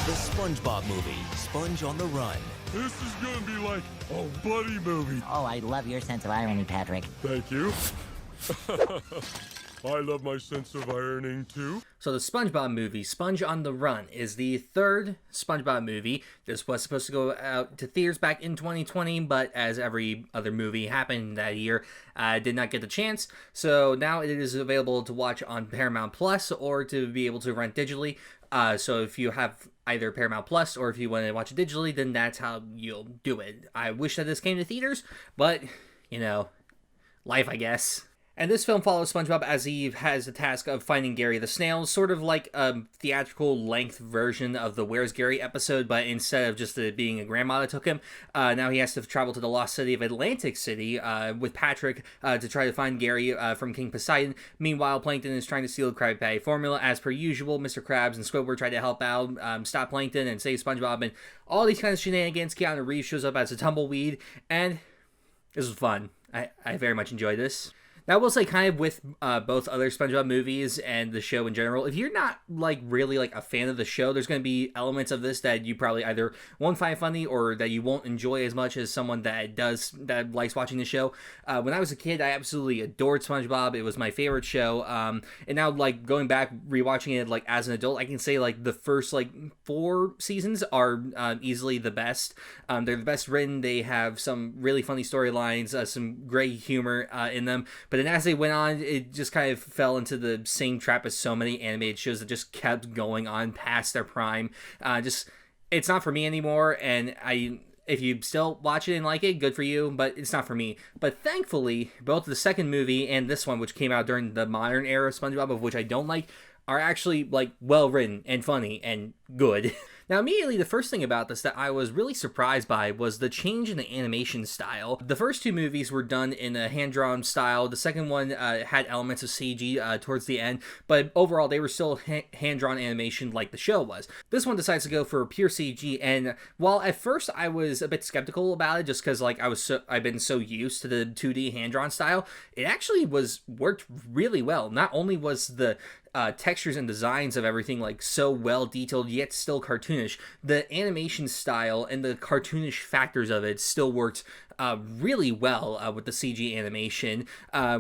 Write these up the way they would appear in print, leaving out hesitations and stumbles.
The Spongebob Movie, Sponge on the Run. This is gonna be like a buddy movie. Oh, I love your sense of irony, Patrick. Thank you. I love my sense of ironing too. So the SpongeBob movie, Sponge on the Run, is the third SpongeBob movie. This was supposed to go out to theaters back in 2020, but as every other movie happened that year, did not get the chance. So now it is available to watch on Paramount Plus or to be able to rent digitally. So if you have either Paramount Plus or if you want to watch it digitally, then that's how you'll do it. I wish that this came to theaters, but, you know, life, I guess. And this film follows SpongeBob as he has the task of finding Gary the Snail, sort of like a theatrical length version of the Where's Gary episode, but instead of just it being a grandma that took him, now he has to travel to the lost city of Atlantic City with Patrick to try to find Gary from King Poseidon. Meanwhile, Plankton is trying to steal the Krabby Patty formula. As per usual, Mr. Krabs and Squidward try to help out, stop Plankton and save SpongeBob, and all these kinds of shenanigans. Keanu Reeves shows up as a tumbleweed, and this was fun. I very much enjoyed this. Now, I will say, kind of with both other SpongeBob movies and the show in general, if you're not really a fan of the show, there's going to be elements of this that you probably either won't find funny or that you won't enjoy as much as someone that likes watching the show. When I was a kid, I absolutely adored SpongeBob. It was my favorite show. And now, going back, rewatching it as an adult, I can say the first 4 seasons are easily the best. They're the best written. They have some really funny storylines, some great humor in them. But then as they went on, it just kind of fell into the same trap as so many animated shows that just kept going on past their prime. It's not for me anymore, and if you still watch it and like it, good for you, but it's not for me. But thankfully, both the second movie and this one, which came out during the modern era of SpongeBob, of which I don't like, are actually well written and funny and good. Now, immediately, the first thing about this that I was really surprised by was the change in the animation style. The first 2 movies were done in a hand-drawn style. The second one had elements of CG towards the end, but overall, they were still hand-drawn animation like the show was. This one decides to go for pure CG, and while at first I was a bit skeptical about it, just because I've been so used to the 2D hand-drawn style, it actually worked really well. Not only was the textures and designs of everything so well detailed yet still cartoonish, the animation style and the cartoonish factors of it still worked really well with the CG animation,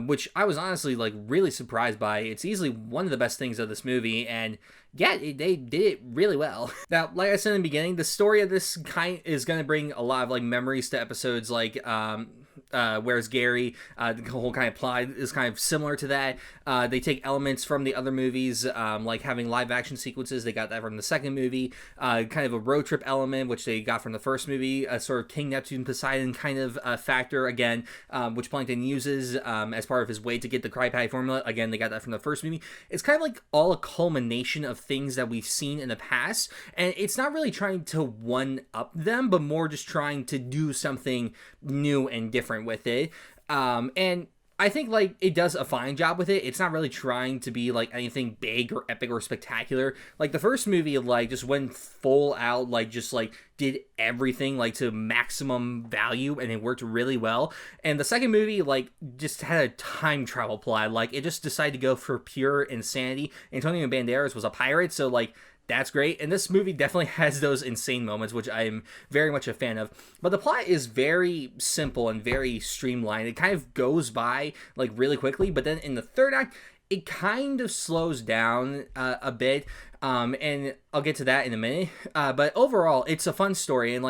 which I was honestly really surprised by. It's easily one of the best things of this movie, and yeah, they did it really well. Now, like I said in the beginning, the story of this kind is going to bring a lot of memories to episodes Where's Gary. The whole kind of plot is kind of similar to that. They take elements from the other movies, like having live action sequences. They got that from the second movie. Kind of a road trip element, which they got from the first movie. A sort of King Neptune Poseidon kind of factor, again, which Plankton uses as part of his way to get the Krabby Patty formula. Again, they got that from the first movie. It's kind of all a culmination of things that we've seen in the past, and it's not really trying to one-up them, but more just trying to do something new and different with it. And I think it does a fine job with it. It's not really trying to be anything big or epic or spectacular. The first movie just went full out, did everything to maximum value, and it worked really well. And the second movie just had a time travel plot. It just decided to go for pure insanity. Antonio Banderas was a pirate, so that's great. And this movie definitely has those insane moments, which I'm very much a fan of. But the plot is very simple and very streamlined. It kind of goes by really quickly, but then in the third act, it kind of slows down a bit. And I'll get to that in a minute. But overall, it's a fun story, and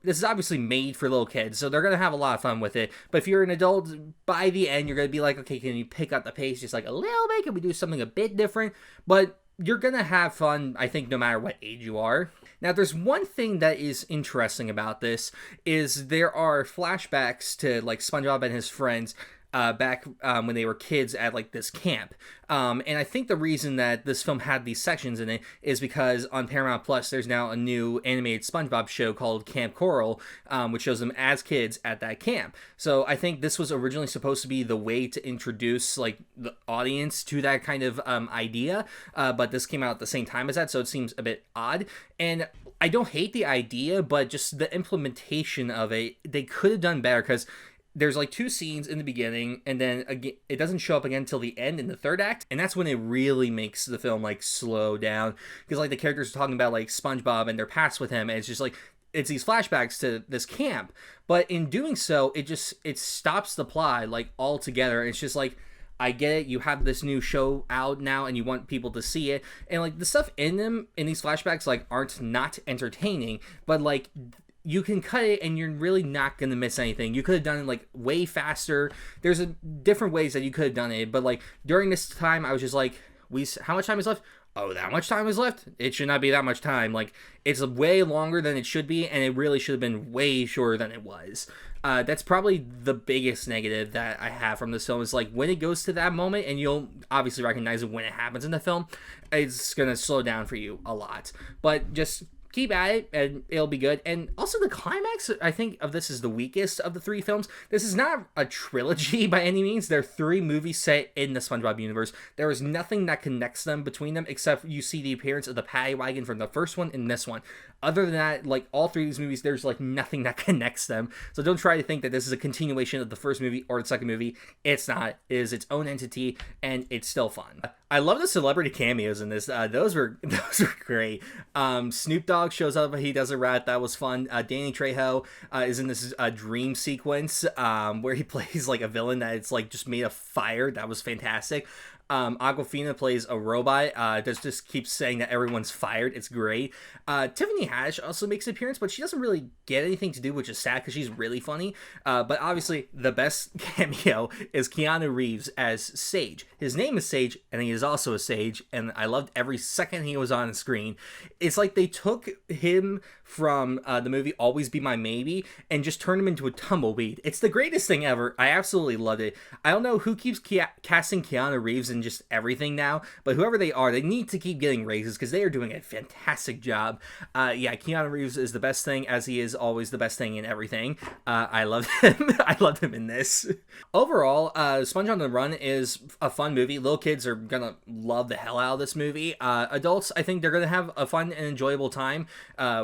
this is obviously made for little kids, so they're gonna have a lot of fun with it. But if you're an adult, by the end, you're gonna be okay, can you pick up the pace just a little bit? Can we do something a bit different? But you're gonna have fun, I think, no matter what age you are. Now, there's one thing that is interesting about this, is there are flashbacks to SpongeBob and his friends back when they were kids at this camp. And I think the reason that this film had these sections in it is because on Paramount Plus, there's now a new animated SpongeBob show called Camp Coral, which shows them as kids at that camp. So I think this was originally supposed to be the way to introduce the audience to that kind of idea, but this came out at the same time as that, so it seems a bit odd. And I don't hate the idea, but just the implementation of it, they could have done better, because there's like 2 scenes in the beginning, and then again, it doesn't show up again until the end in the 3rd act, and that's when it really makes the film like slow down, because like the characters are talking about like SpongeBob and their past with him, and it's just like it's these flashbacks to this camp, but in doing so, it stops the plot like altogether. It's just like, I get it, you have this new show out now and you want people to see it, and like the stuff in these flashbacks like aren't not entertaining, but like you can cut it and you're really not gonna miss anything. You could have done it like way faster. There's different ways that you could have done it, but like during this time I was just like, how much time is left? Oh, that much time is left? It should not be that much time. Like, it's way longer than it should be, and it really should have been way shorter than it was. That's probably the biggest negative that I have from this film, is like when it goes to that moment, and you'll obviously recognize it when it happens in the film, it's gonna slow down for you a lot. But just keep at it and it'll be good. And also the climax, I think, of this is the weakest of the 3 films. This is not a trilogy by any means. They're 3 movies set in the SpongeBob universe. There is nothing that connects them between them, except you see the appearance of the paddy wagon from the first one and this one. Other than that, like all 3 of these movies, there's like nothing that connects them. So don't try to think that this is a continuation of the first movie or the second movie. It's not. It is its own entity, and it's still fun. I love the celebrity cameos in this. Those were great. Snoop Dogg shows up. He does a rat. That was fun. Danny Trejo is in this dream sequence where he plays like a villain that it's like just made of fire. That was fantastic. Aquafina plays a robot that just keeps saying that everyone's fired. It's great. Tiffany Haddish also makes an appearance, but she doesn't really get anything to do, which is sad because she's really funny. But obviously, the best cameo is Keanu Reeves as Sage. His name is Sage, and he is also a sage, and I loved every second he was on the screen. It's like they took him from the movie Always Be My Maybe and just turned him into a tumbleweed. It's the greatest thing ever. I absolutely loved it. I don't know who keeps casting Keanu Reeves in just everything now, but whoever they are, they need to keep getting raises because they are doing a fantastic job. Yeah, Keanu Reeves is the best thing, as he is always the best thing in everything. I love him. I loved him in this. Overall, Sponge on the Run is a fun movie. Little kids are gonna love the hell out of this movie. Adults, I think they're gonna have a fun and enjoyable time.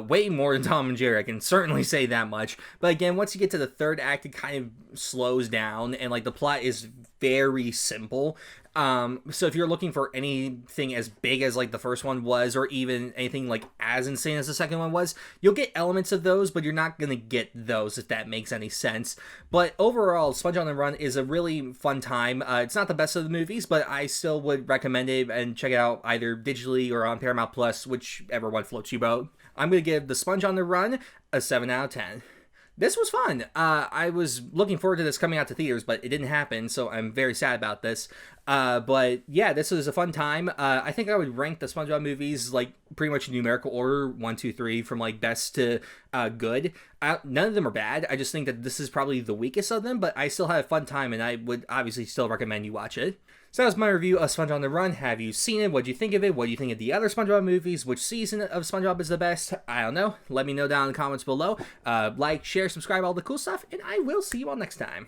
Way more than Tom and Jerry, I can certainly say that much. But again, once you get to the 3rd act, it kind of slows down, and like the plot is very simple. So if you're looking for anything as big as like the first one was, or even anything like as insane as the second one was, you'll get elements of those, but you're not gonna get those, if that makes any sense. But overall, Sponge on the Run is a really fun time. It's not the best of the movies, but I still would recommend it and check it out either digitally or on Paramount Plus, whichever one floats your boat. I'm gonna give The Sponge on the Run a 7 out of 10. This was fun. I was looking forward to this coming out to theaters, but it didn't happen, so I'm very sad about this. But yeah, this was a fun time. I think I would rank the SpongeBob movies like pretty much in numerical order, 1, 2, 3, from like best to good. None of them are bad. I just think that this is probably the weakest of them, but I still had a fun time, and I would obviously still recommend you watch it. So that was my review of Sponge on the Run. Have you seen it? What do you think of it? What do you think of the other SpongeBob movies? Which season of SpongeBob is the best? I don't know. Let me know down in the comments below. Like, share, subscribe, all the cool stuff, and I will see you all next time.